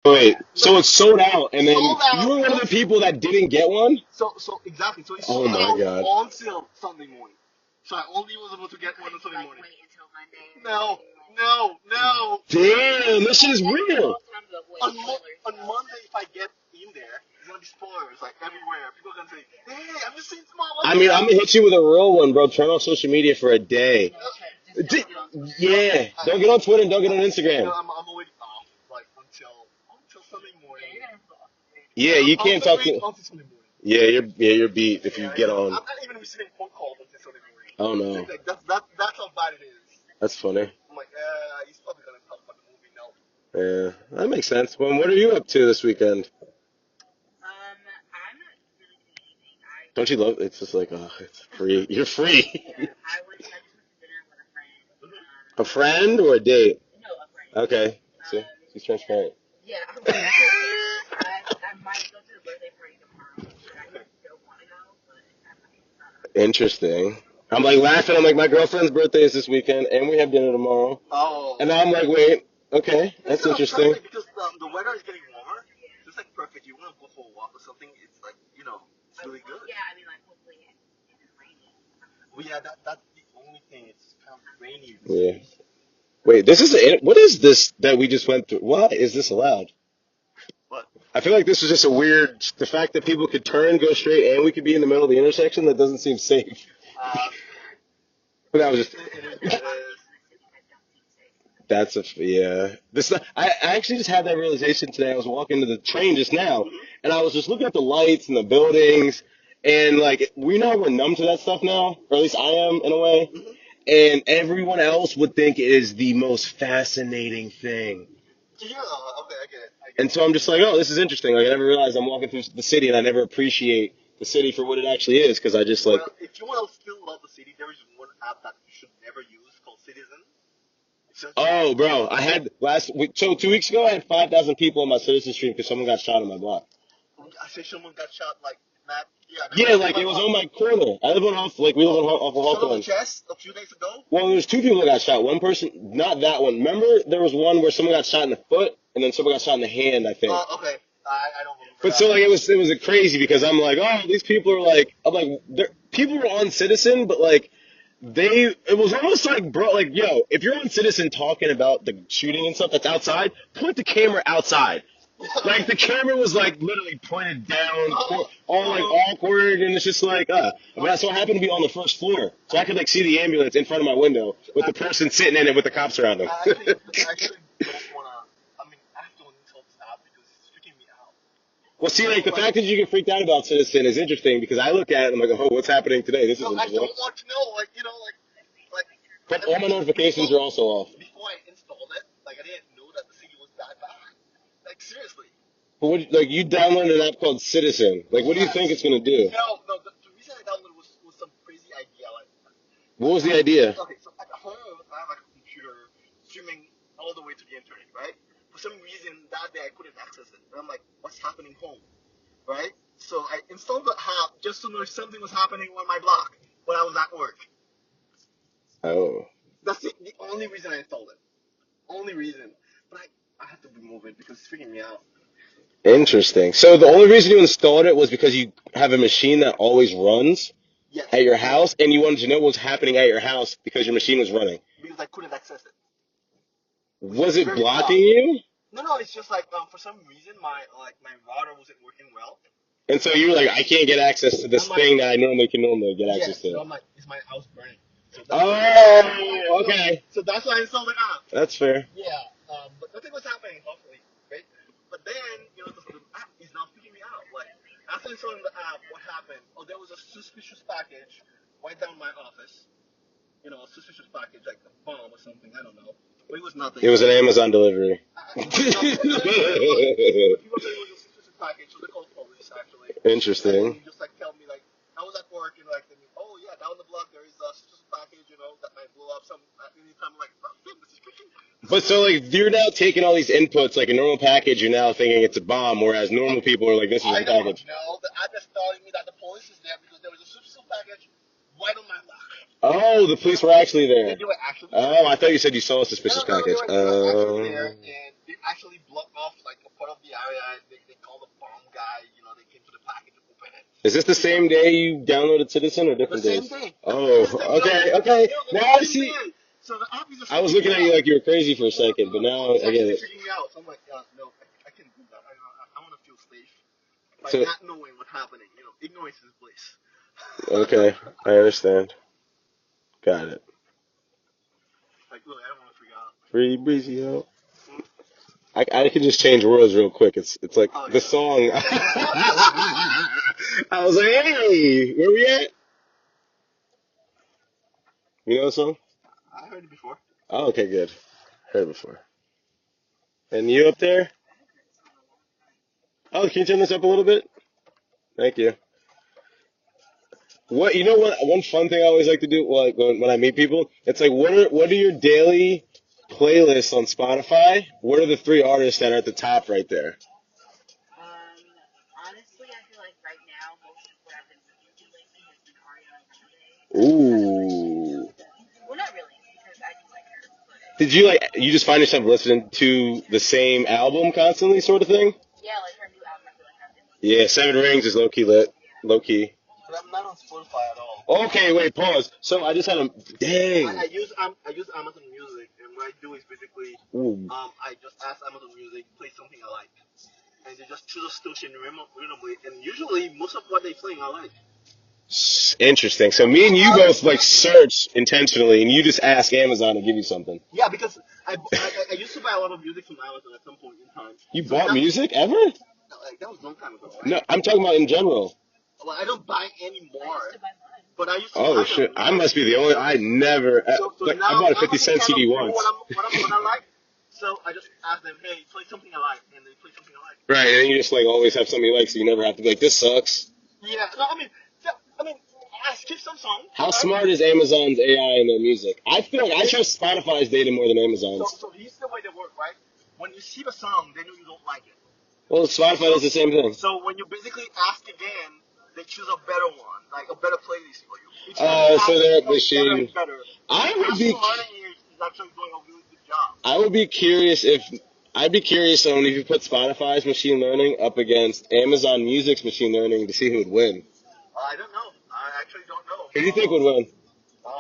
Wait, so Like it's sold out, and then sold you out. were one of the people that didn't get one? So exactly. So it Oh sold my out god. until Sunday morning. So I only was able to get one on Sunday morning. No, no, no. Damn, this shit is real. On Monday, if I get in there, there's gonna be spoilers like everywhere. People are gonna say, "Hey, have you seen Small? What I the mean, I'm hell?" gonna hit you with a real one, bro. Turn off social media for a day. Di- yeah, don't get on Twitter and don't get on No, Instagram. I'm already off like until Sunday morning. Yeah, you I'm can't talk awake to. until Sunday morning. Yeah, you're beat if you Yeah, get on. I'm not even receiving phone calls until Sunday morning. Oh no, That's how bad it is. that's funny. I'm like, he's probably gonna talk about the movie now. Yeah, that makes sense. Well, what are you up to this weekend? Don't you love? It's just like, oh, it's free. You're free. A friend or a date? Okay. See, she's transparent. Interesting. I'm like laughing. I'm like, my girlfriend's birthday is this weekend, and we have dinner tomorrow. Oh, And I'm like, wait, okay, it's that's kind of interesting. perfect because the weather is getting warmer. So it's like perfect. You want to go for a walk or something? It's like it's really good. Well, yeah, that's the only thing. It's kind of rainy these Yeah. days. Wait, this is what is this that we just went through? Why is this allowed? But I feel like this was just a weird. The fact that people could turn, go straight, and we could be in the middle of the intersection that doesn't seem safe. uh, But that was it is what it is. that's a yeah. This I actually just had that realization today. I was walking to the train just now, Mhm. and I was just looking at the lights and the buildings, and like we know we're numb to that stuff now, or at least I am in a way. Mhm. And everyone else would think it is the most fascinating thing. Yeah. Okay. I get it. I get And it. so I'm just like, oh, this is interesting. Like I never realized I'm walking through the city, and I never appreciate the city for what it actually is, because I just like, Well, if you want to still love the city, there is one app that you should never use called Citizen. It's just oh, bro, I had last week, so 2 weeks ago, I had 5,000 people on my citizen stream because someone got shot on my block. I say someone got shot like that. Yeah, that Yeah, got on like my it was block. on my corner. I live on like we live on off of Shot on the Hawthorne. chest a few days ago. Well, there's two people that got shot. One person, not that one. Remember, there was one where someone got shot in the foot, and then someone got shot in the hand, I think. Okay. I don't remember But so that. like it was a crazy because I'm like, oh, these people are like, I'm like, people were on Citizen, but like it was almost like, bro, like, yo, if you're on Citizen talking about the shooting and stuff that's outside, put the camera outside. Like the camera was like literally pointed down, all like awkward, and it's just like, But so I happened to be on the first floor, so I could like see the ambulance in front of my window with the person sitting in it with the cops around them. I actually don't wanna. I mean, I have to uninstall this app because it's freaking me out. Well, see, You like know, the like fact that you get freaked out about Citizen is interesting because I look at it and I'm like, oh, what's happening today? This no, is I interesting. don't want to know. Like But I all mean, my notifications are also off. before I installed it, like I didn't know that the city was that bad. Like seriously. But what, like you downloaded an app called Citizen. Like, what do you think it's Yes. gonna do? No. The reason I downloaded was some crazy idea. What was the idea? Okay, so at home I have like a computer streaming all the way to the internet, right? For some reason that day I couldn't access it, and I'm like, what's happening home, right? So I installed the app just to know if something was happening on my block when I was at work. Oh, That's the only reason I installed it. Only reason. But I have to remove it because it's freaking me out. interesting. So the only reason you installed it was because you have a machine that always runs Yes, at your house, and you wanted to know what was happening at your house because your machine was running. because I couldn't access it, which is Was it very blocking tough. you? No, it's just like for some reason my router wasn't working well. And so you were like, I can't get access to this I'm like, thing that I normally get access yes. So to. I'm like, is my house burning? So that's why. Oh, okay. So that's why I installed the app. That's fair. Yeah. But nothing was happening, hopefully, right? But then the app is now freaking me out. Like after installing the app, what happened? Oh, there was a suspicious package right down my office. A suspicious package like a bomb or something. I don't know. But it was nothing. It was an Amazon delivery. It was nothing. It was. But people said it was a suspicious package, so they called police actually. And then Interesting. just like tell me like I was at work and like oh yeah, down the block there is a suspicious package, that might blow up some at any time. I'm like, oh, damn, this But is so freaking. like you're now taking all these inputs like a normal package, you're now thinking it's a bomb, whereas normal people are like, this is I a don't package. know. The app is telling me that the police is there because there was a suspicious package right on my block. Oh, the police were actually Yeah, there. they were actually there. Oh, I thought you said you saw a No, suspicious no, no, package. they were actually there, and they actually blocked off like a part of the area, and they called the bomb guy. You know, they came to the package to open it. Is this the They got same day you downloaded Citizen or the different same days? day. Oh, Yes, okay, okay. the Now I same see. day. So the officers I was freaking looking me at you out. like you were crazy for a No, no, second, but no, no. now He's I get actually it. freaking me out. So I'm like, no, I can't do that. I want to feel safe by So, not knowing what's happening. You know, ignorance is bliss. okay, I understand. Got it. Like, really, I don't want to freak out. Free breezy out. Hmm? I can just change words real quick. It's like Oh the yeah. song. I was like, hey, where we at? You know the song? I heard it before. Oh, okay, good. Heard it before. And you up there? Oh, can you turn this up a little bit? Thank you. What you know? One fun thing I always like to do, like when I meet people, it's like, what are your daily playlists on Spotify? What are the three artists that are at the top right there? Ooh. Did you like? You just find yourself listening to the same album constantly, sort of thing? Yeah, Seven Rings is low key lit. Low key. But I'm not on Spotify at all. Okay, wait, pause. So I just had a dang. I use Amazon Music, and what I do is basically Ooh. I just ask Amazon Music play something I like, and they just choose a station randomly, and usually most of what they play I like. Interesting. So me and you both like search intentionally, and you just ask Amazon to give you something. Yeah, because I used to buy a lot of music from Amazon at some point in time. You So bought that music ever? like that was a long time ago, right? No, I'm talking about in general. Well, I don't buy anymore, but I used to Oh buy them. shit! You I know? must be the only. I never. So Like I now bought a 50 Amazon cent kind of CD know once. what I like. So I just ask them, hey, play something I like, and they play something I like. Right, and then you just like always have something you like, so you never have to be like, this sucks. Yeah, no, yeah, I mean, I skip some songs, How right? smart is Amazon's AI in their music? I feel like I trust Spotify's data more than Amazon's. So here's the way they work, right? When you see the song, they know you don't like it. Well, Spotify does So the same thing. so when you basically ask again, they choose a better one, like a better playlist for you. Each time you So ask, it their becomes better machine. and better. I And would machine be. learning is actually doing a really good job. I would be curious if I'd be curious on if you put Spotify's machine learning up against Amazon Music's machine learning to see who would win. I don't know. I actually don't know. Who do you think would win? Um,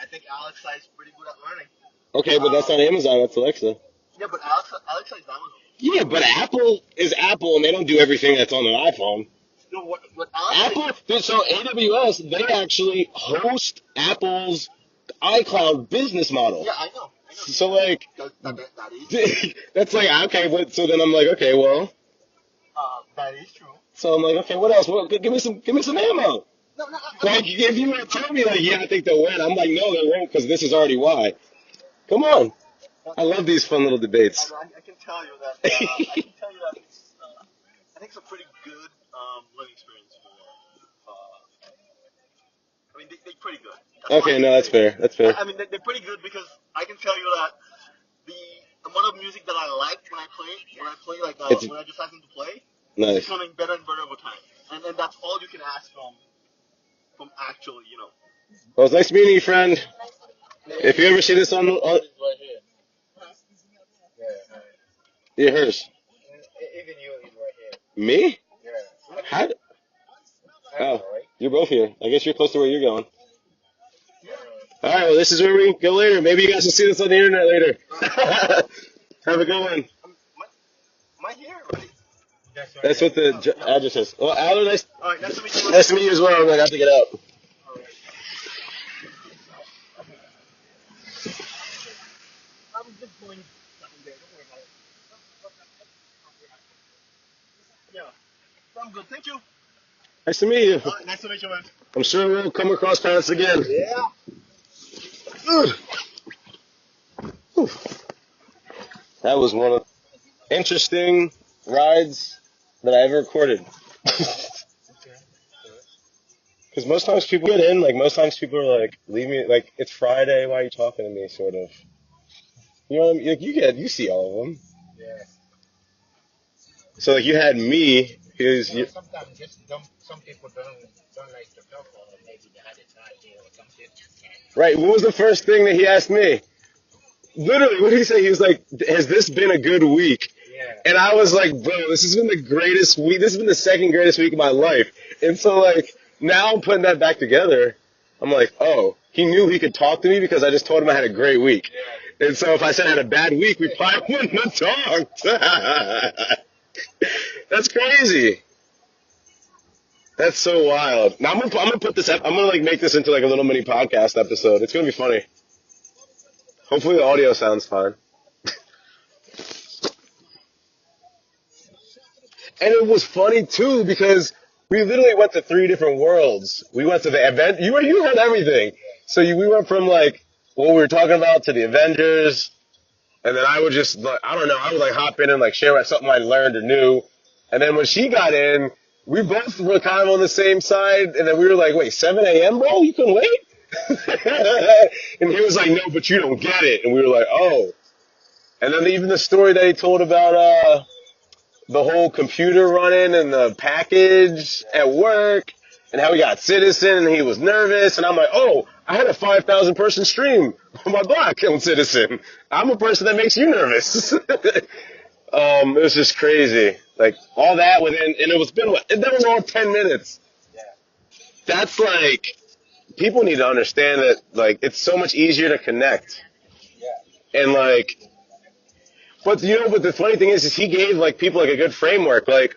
I think Alexa is pretty good at learning. Okay, but that's Um, not Amazon. That's Alexa. yeah, but Alexa is Amazon. Yeah, but Apple is Apple, and they don't do everything that's on an iPhone. No, what Alexa is. Apple, so AWS, they actually host Apple's iCloud business model. Yeah, I know. So like, That is true. that's like okay. So then I'm like, okay, well. That is true. So I'm like, okay, what else? Well, give me some ammo. No, no, Like, if you would have told me, like, yeah, I think they'll win, I'm like, no, they won't, because this is already why. Come on. I love these fun little debates. I can tell you that. I think it's a pretty good learning experience for. I mean, they're pretty good. That's all I Okay, can no, that's say. fair. That's fair. I mean, they're pretty good because I can tell you that the amount of music that I like when I play like It's when I just ask them to play, is nice. becoming better and better over time. And that's all you can ask from actually, you know. Well, it's nice meeting you, friend. If you ever see this on Right here. Yeah, yeah, hers. even you is right here. Me? Yeah. How? I Oh, know, right? you're both here. I guess you're close to where you're going. Yeah. All right, well, this is where we go later. Maybe you guys will see this on the internet later. Have a good one. Am I here already? Yes, sir. That's what the address is. Well, Alan, All right, nice to meet you. nice to meet you as well. I'm gonna have to get out. All right. I'm just going down there. Don't worry about it. Yeah. I'm good. Thank you. Nice to meet you. All right, nice to meet you, man. I'm sure we'll come across paths again. Yeah. Ugh. Whew. That was one of the interesting rides that I ever recorded. Because most times people get in, like most times people are like, leave me, like it's Friday, why are you talking to me, sort of. You know what I mean? Like you see all of them. Yeah. So like you had me He's You know, sometimes just don't. Some people don't like to talk, or maybe they had a bad day or something. right. What was the first thing that he asked me? Literally, what did he say? He was like, "Has this been a good week?" Yeah. And I was like, "Bro, this has been the greatest week. This has been the second greatest week of my life." And so like now I'm putting that back together. I'm like, oh, he knew he could talk to me because I just told him I had a great week. And so if I said I had a bad week, we probably wouldn't have talked. That's crazy. That's so wild. Now I'm gonna put this. I'm gonna like make this into like a little mini podcast episode. It's gonna be funny. Hopefully the audio sounds fine. And it was funny too because we literally went to three different worlds. We went to the event. You heard everything. So we went from like what we were talking about to the Avengers, and then I would just like I don't know. I would like hop in and like share something I learned or knew. And then when she got in, we both were kind of on the same side. And then we were like, wait, 7 a.m., bro? You can wait? And he was like, no, but you don't get it. And we were like, oh. And then even the story that he told about the whole computer running and the package at work and how he got Citizen and he was nervous. And I'm like, oh, I had a 5,000 person stream on my block on Citizen. I'm a person that makes you nervous. It was just crazy. Like all that within, and it was been, that was all 10 minutes. That's like, people need to understand that like, it's so much easier to connect. And like, but but the funny thing is he gave like people like a good framework. Like,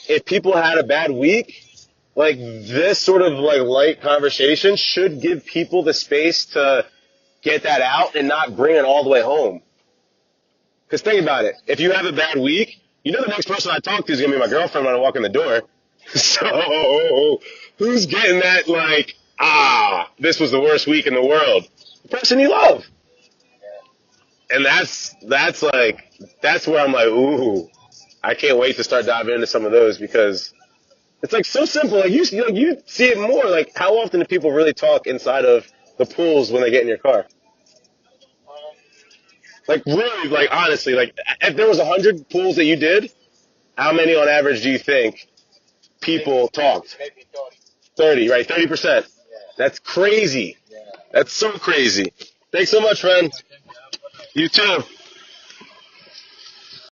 if people had a bad week, like this sort of like light conversation should give people the space to get that out and not bring it all the way home. Because think about it. If you have a bad week, you know the next person I talk to is going to be my girlfriend when I walk in the door. So who's getting that like, this was the worst week in the world? The person you love. And that's where I'm like, ooh, I can't wait to start diving into some of those because it's like so simple. Like you see it more. Like how often do people really talk inside of the pools when they get in your car? Like really, like honestly, like if there was 100 pools that you did, how many on average do you think people talked? Maybe 30, right? 30%. That's crazy. That's so crazy. Thanks so much, friend. You too.